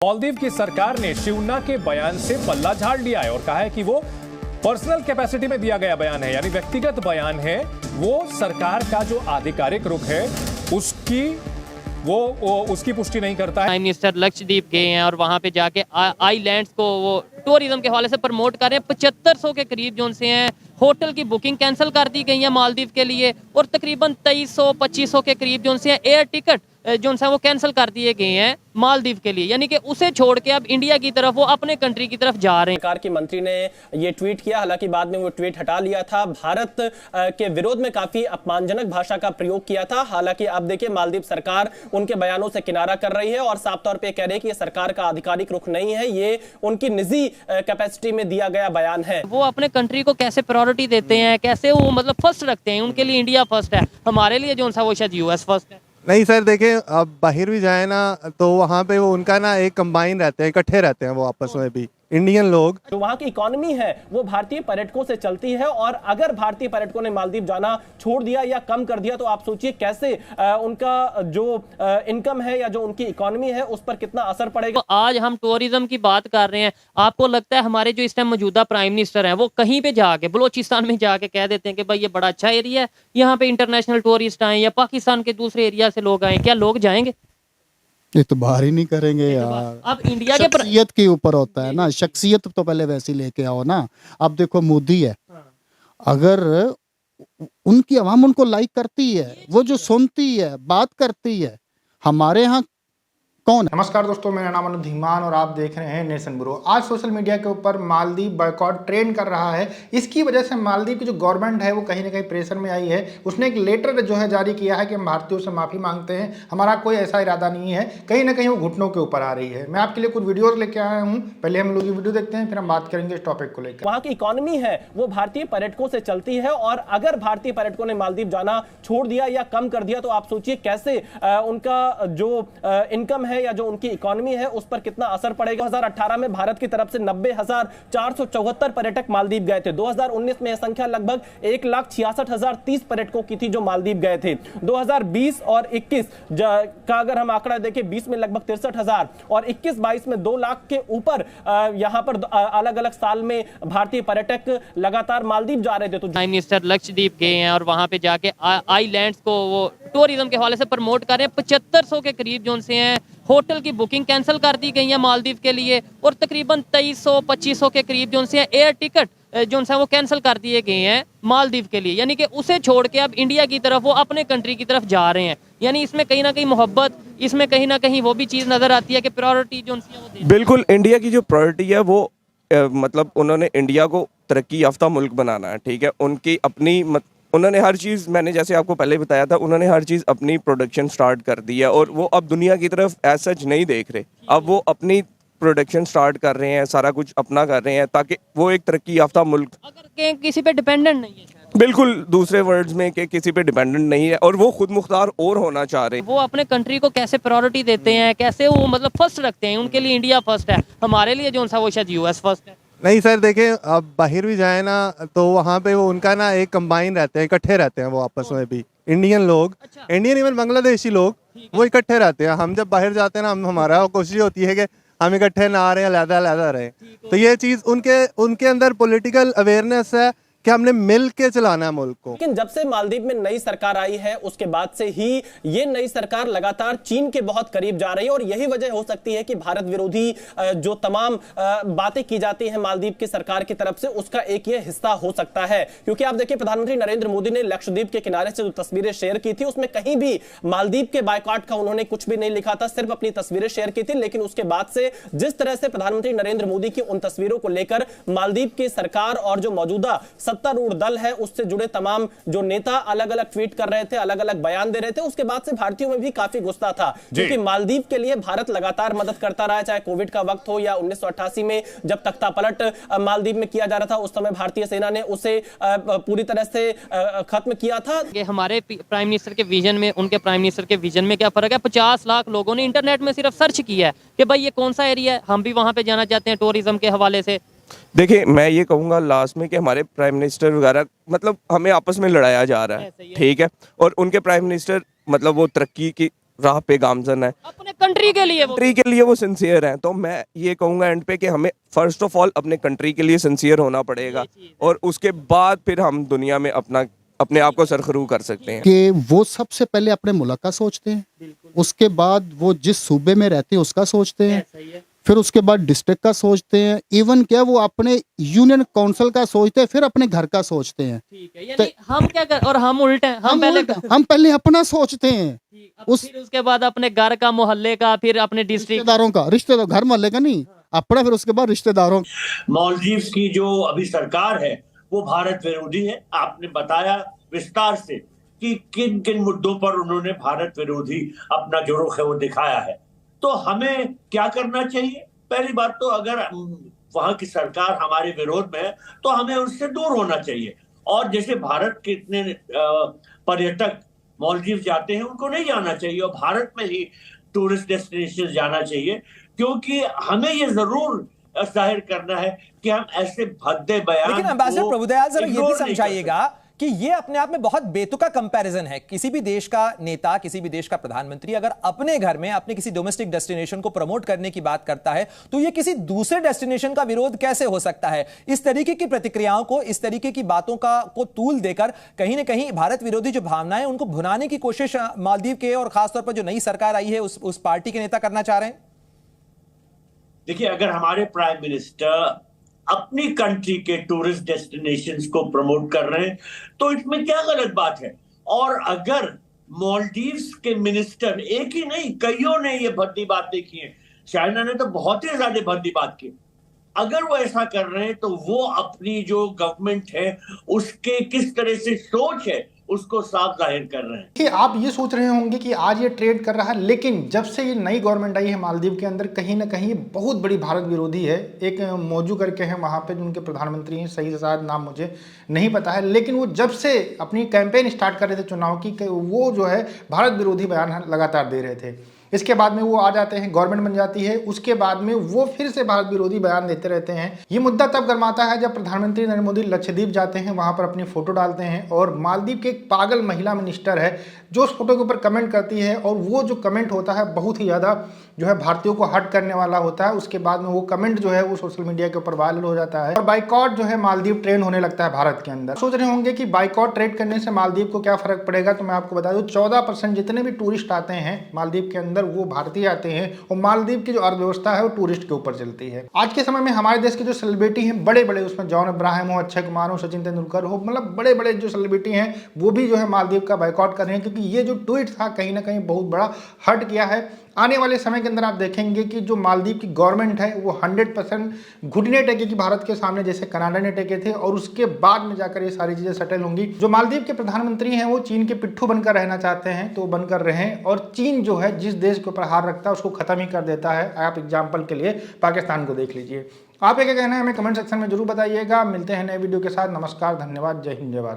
मालदीव की सरकार ने शिवन्ना के बयान से पल्ला झाड़ लिया है और कहा है कि वो पर्सनल कैपेसिटी में दिया गया बयान है, यानी व्यक्तिगत बयान है। वो सरकार का जो आधिकारिक रुख है उसकी उसकी पुष्टि नहीं करता है। प्राइम मिनिस्टर लक्षद्वीप गए हैं और वहां पे जाके आइलैंड्स को वो टूरिज्म के हवाले से प्रमोट कर रहे हैं। 7500 के करीब जो उनसे हैं होटल की बुकिंग कैंसिल कर दी गई है मालदीव के लिए, और तकरीबन 2300-2500 के करीब जो उनसे एयर टिकट जो उनसे वो कैंसिल कर दिए गए हैं मालदीव के लिए, यानी कि उसे छोड़ के अब इंडिया की तरफ वो अपने कंट्री की तरफ जा रहे हैं। सरकार के मंत्री ने ये ट्वीट किया, हालांकि बाद में वो ट्वीट हटा लिया था। भारत के विरोध में काफी अपमानजनक भाषा का प्रयोग किया था। हालांकि अब देखिए मालदीव सरकार उनके बयानों से किनारा कर रही है और साफ तौर पे कह रही है कि ये सरकार का आधिकारिक रुख नहीं है, ये उनकी निजी कैपेसिटी में दिया गया बयान है। वो अपने कंट्री को कैसे प्रायोरिटी देते हैं, कैसे वो मतलब फर्स्ट रखते हैं, उनके लिए इंडिया फर्स्ट है, हमारे लिए जो वो शायद यूएस फर्स्ट है। नहीं सर, देखिए अब बाहर भी जाए ना तो वहाँ पे वो उनका ना एक कंबाइन रहते हैं, इकट्ठे रहते हैं वो आपस में भी इंडियन लोग। जो वहाँ की इकोनॉमी है वो भारतीय पर्यटकों से चलती है, और अगर भारतीय पर्यटकों ने मालदीव जाना छोड़ दिया या कम कर दिया तो आप सोचिए कैसे उनका जो इनकम है या जो उनकी इकोनॉमी है उस पर कितना असर पड़ेगा। तो आज हम टूरिज्म की बात कर रहे हैं, आपको लगता है हमारे जो इस टाइम मौजूदा प्राइम मिनिस्टर हैं वो कहीं पे जाके बलोचिस्तान में जाके कह देते हैं कि भाई ये बड़ा अच्छा एरिया है, यहाँ पे इंटरनेशनल टूरिस्ट आए या पाकिस्तान के दूसरे एरिया से लोग आए, क्या लोग जाएंगे? ये तो बाहर ही नहीं करेंगे यार। अब इंडिया के शख्सियत के ऊपर होता है ना, शख्सियत तो पहले वैसी लेके आओ ना। अब देखो मोदी है, अगर उनकी आवाम उनको लाइक करती है, वो जो सुनती है बात करती है, हमारे यहाँ कौन है? नमस्कार दोस्तों, मेरा नाम अनुज धीमान और आप देख रहे हैं नेशन ब्यूरो। आज सोशल मीडिया के ऊपर मालदीव बॉयकॉट ट्रेंड कर रहा है। इसकी वजह से मालदीव की जो गवर्नमेंट है वो कहीं ना कहीं प्रेशर में आई है। उसने एक लेटर जो है जारी किया है कि हम भारतीयों से माफ़ी मांगते हैं, हमारा कोई ऐसा इरादा नहीं है। कहीं ना कहीं वो घुटनों के ऊपर आ रही है। मैं आपके लिए कुछ वीडियोज़ लेके आया हूँ, पहले हम लोग ये वीडियो देखते हैं, फिर हम बात करेंगे इस टॉपिक को लेकर। वहाँ की इकोनॉमी है वो भारतीय पर्यटकों से चलती है, और अगर भारतीय पर्यटकों ने मालदीव जाना छोड़ दिया या कम कर दिया तो आप सोचिए कैसे उनका जो इनकम है या जो उनकी इकोनॉमी है उस पर कितना असर पड़ेगा। 2018 में भारत की तरफ से 90,474 पर्यटक मालदीव गए थे। 2019 में यह संख्या लगभग 1,66,030 पर्यटकों की थी जो मालदीव गए थे। 2020 और 21 का अगर हम आंकड़ा देखें, 20 में लगभग 63,000 और 21-22 में 2 लाख के ऊपर यहां पर अलग अलग साल में भारतीय पर्यटक लगातार मालदीव जा रहे थे। तो प्राइम मिनिस्टर लक्षद्वीप गए हैं और वहां पे जाके आइलैंड्स को वो टूरिज्म के हवाले से प्रमोट कर रहे हैं। 7500 के करीब जो उनसे हैं होटल की बुकिंग कैंसिल कर दी गई है मालदीव के लिए, और तकरीबन 2300-2500 के करीब जो उनसे एयर टिकट जो उनसे वो कैंसिल कर दिए गए हैं मालदीव के लिए, यानी कि उसे छोड़ के अब इंडिया की तरफ वो अपने कंट्री की तरफ जा रहे हैं। यानी इसमें कहीं ना कहीं मोहब्बत, इसमें कहीं ना कहीं वो भी चीज़ नजर आती है कि प्रायोरिटी जो उनसे वो बिल्कुल इंडिया की जो प्रायोरिटी है वो मतलब उन्होंने इंडिया को तरक्की याफ्ता मुल्क बनाना है, ठीक है। उनकी अपनी उन्होंने हर चीज़, मैंने जैसे आपको पहले बताया था, उन्होंने हर चीज़ अपनी प्रोडक्शन स्टार्ट कर दी है और वो अब दुनिया की तरफ एज सच नहीं देख रहे। अब वो अपनी प्रोडक्शन स्टार्ट कर रहे हैं, सारा कुछ अपना कर रहे हैं ताकि वो एक तरक्की याफ्ता मुल्क, अगर किसी पे डिपेंडेंट नहीं है। बिल्कुल दूसरे वर्ड्स में कि किसी पे डिपेंडेंट नहीं है, और वो खुद मुख्तार और होना चाह रहे हैं। वो अपने कंट्री को कैसे प्रायोरिटी देते हैं, कैसे वो मतलब फर्स्ट रखते हैं, उनके लिए इंडिया फर्स्ट है, हमारे लिए जो वो शायद यूएस फर्स्ट है। नहीं सर, देखिए अब बाहर भी जाए ना तो वहाँ पे वो उनका ना एक कंबाइन रहते हैं, इकट्ठे रहते हैं वो आपस में भी इंडियन लोग। इंडियन इवन बांग्लादेशी लोग वो इकट्ठे रहते हैं। हम जब बाहर जाते हैं ना, हमारा कोशिश होती है कि हम इकट्ठे ना रहे, अलग-अलग रहे। तो ये चीज़ उनके अंदर पॉलिटिकल अवेयरनेस है कि हमने मिल के चलाना है मुल्क को। लेकिन जब से मालदीव में नई सरकार आई है उसके बाद से ही ये नई सरकार लगातार चीन के बहुत करीब जा रही है, और यही वजह हो सकती है कि भारत विरोधी जो तमाम बातें की जाती हैं मालदीव की सरकार की तरफ से, उसका एक ये हिस्सा हो सकता है। क्योंकि आप देखिए प्रधानमंत्री नरेंद्र मोदी ने लक्षद्वीप के किनारे से जो तस्वीरें शेयर की थी उसमें कहीं भी मालदीव के बायकॉट का उन्होंने कुछ भी नहीं लिखा था, सिर्फ अपनी तस्वीरें शेयर की थी। लेकिन उसके बाद से जिस तरह से प्रधानमंत्री नरेंद्र मोदी की उन तस्वीरों को लेकर मालदीव की सरकार और जो मौजूदा सत्तारूढ़ दल है उससे जुड़े तमाम जो नेता अलग अलग ट्वीट कर रहे थे, अलग अलग बयान दे रहे थे, उसके बाद से भारतीयों में भी काफी गुस्सा था। क्योंकि मालदीव के लिए भारत लगातार मदद करता रहा, चाहे कोविड का वक्त हो या 1988 में जब तख्ता पलट मालदीव में किया जा रहा था, उस समय भारतीय सेना ने उसे पूरी तरह से खत्म किया था। कि हमारे प्राइम मिनिस्टर के विजन में, उनके प्राइम मिनिस्टर के विजन में क्या फर्क है? 50 लाख लोगों ने इंटरनेट में सिर्फ सर्च किया है कि भाई ये कौन सा एरिया है, हम भी वहां पे जाना चाहते हैं टूरिज्म के हवाले से। देखिए मैं ये कहूँगा लास्ट में कि हमारे प्राइम मिनिस्टर वगैरह मतलब हमें आपस में लड़ाया जा रहा है, ठीक है, और उनके प्राइम मिनिस्टर मतलब वो तरक्की की राह पे गामजन है, अपने कंट्री के लिए कंट्री के लिए वो सिंसियर हैं। तो मैं ये कहूँगा एंड पे कि हमें फर्स्ट ऑफ ऑल अपने कंट्री के लिए सिंसियर होना पड़ेगा और उसके बाद फिर हम दुनिया में अपने आप को सरखरू कर सकते हैं। कि वो सबसे पहले अपने मुल्क का सोचते हैं, उसके बाद वो जिस सूबे में रहते हैं उसका सोचते हैं, फिर उसके बाद डिस्ट्रिक्ट का सोचते हैं, इवन क्या वो अपने यूनियन काउंसिल का सोचते हैं, फिर अपने घर का सोचते हैं। ठीक है, यानी हम क्या कर, और हम उल्टे हैं, हम पहले अपना सोचते हैं, फिर उसके बाद अपने घर का, मोहल्ले का, फिर अपने डिस्ट्रिक्ट, रिश्तेदार घर मोहल्ले का नहीं, अपना, फिर उसके बाद रिश्तेदारों। मालदीव्स की जो अभी सरकार है वो भारत विरोधी है। आपने बताया विस्तार से कि किन किन मुद्दों पर उन्होंने भारत विरोधी अपना जो रुख है वो दिखाया है। तो हमें क्या करना चाहिए? पहली बात तो अगर वहां की सरकार हमारे विरोध में है तो हमें उससे दूर होना चाहिए। और जैसे भारत के इतने पर्यटक मालदीव जाते हैं, उनको नहीं जाना चाहिए और भारत में ही टूरिस्ट डेस्टिनेशन जाना चाहिए, क्योंकि हमें ये जरूर जाहिर करना है कि हम ऐसे भद्दे बयान। लेकिन एम्बेसडर प्रभुदयाल जरा ये भी समझाइएगा कि ये अपने आप में बहुत बेतुका कंपैरिजन है। किसी भी देश का नेता, किसी भी देश का प्रधानमंत्री अगर अपने घर में अपने किसी डोमेस्टिक डेस्टिनेशन को प्रमोट करने की बात करता है तो ये किसी दूसरे डेस्टिनेशन का विरोध कैसे हो सकता है? इस तरीके की प्रतिक्रियाओं को, इस तरीके की बातों को तूल देकर कहीं ना कहीं भारत विरोधी जो भावनाएं उनको भुनाने की कोशिश मालदीव के और खासतौर पर जो नई सरकार आई है उस पार्टी के नेता करना चाह रहे हैं। देखिए, अगर हमारे प्राइम मिनिस्टर अपनी कंट्री के टूरिस्ट डेस्टिनेशंस को प्रमोट कर रहे हैं तो इसमें क्या गलत बात है? और अगर मालदीव्स के मिनिस्टर, एक ही नहीं कईयों ने ये भद्दी बातें की है, चाइना ने तो बहुत ही ज्यादा भद्दी बात की, अगर वो ऐसा कर रहे हैं तो वो अपनी जो गवर्नमेंट है उसके किस तरह से सोच है उसको साफ जाहिर कर रहे हैं। कि आप ये सोच रहे होंगे कि आज ये ट्रेड कर रहा है, लेकिन जब से ये नई गवर्नमेंट आई है मालदीव के अंदर, कहीं ना कहीं बहुत बड़ी भारत विरोधी है। एक मौजू करके हैं वहाँ पे, उनके प्रधानमंत्री हैं, सही से शायद नाम मुझे नहीं पता है, लेकिन वो जब से अपनी कैंपेन स्टार्ट कर रहे थे चुनाव की, वो जो है भारत विरोधी बयान लगातार दे रहे थे। इसके बाद में वो आ जाते हैं, गवर्नमेंट बन जाती है, उसके बाद में वो फिर से भारत विरोधी बयान देते रहते हैं। ये मुद्दा तब गर्माता है जब प्रधानमंत्री नरेंद्र मोदी लक्षद्वीप जाते हैं, वहां पर अपनी फोटो डालते हैं और मालदीव की एक पागल महिला मिनिस्टर है जो उस फोटो के ऊपर कमेंट करती है, और वो जो कमेंट होता है बहुत ही ज़्यादा जो है भारतीयों को हर्ट करने वाला होता है। उसके बाद में वो कमेंट जो है वो सोशल मीडिया के ऊपर वायरल हो जाता है और बाइकॉट जो है मालदीव ट्रेंड होने लगता है भारत के अंदर। सोच रहे होंगे कि बाइकॉट ट्रेड करने से मालदीव को क्या फर्क पड़ेगा, तो मैं आपको बता दूं 14% जितने भी टूरिस्ट आते हैं मालदीव के अंदर वो भारतीय आते हैं, और मालदीव की जो अर्थव्यवस्था है वो टूरिस्ट के ऊपर चलती है। आज के समय में हमारे देश के जो सेलिब्रिटी हैं बड़े बड़े, उसमें जॉन अब्राहम हो, अक्षय कुमार हो, सचिन तेंदुलकर हो, मतलब बड़े बड़े जो सेलिब्रिटी हैं वो भी जो है मालदीव का बाइकॉट कर रहे हैं, क्योंकि ये जो ट्वीट था कहीं ना कहीं बहुत बड़ा हर्ट किया है। आने वाले समय के अंदर आप देखेंगे कि जो मालदीव की गवर्नमेंट है वो 100% घुटने टेकेगी भारत के सामने, जैसे कनाडा ने टेके थे, और उसके बाद में जाकर ये सारी चीजें सेटल होंगी। जो मालदीव के प्रधानमंत्री हैं वो चीन के पिट्ठू बनकर रहना चाहते हैं तो बनकर रहे, और चीन जो है जिस देश के ऊपर हार रखता है उसको खत्म ही कर देता है। आप एग्जाम्पल के लिए पाकिस्तान को देख लीजिए। आप क्या कहना है हमें कमेंट सेक्शन में जरूर बताइएगा। मिलते हैं नए वीडियो के साथ। नमस्कार, धन्यवाद, जय हिंद, जय भारत।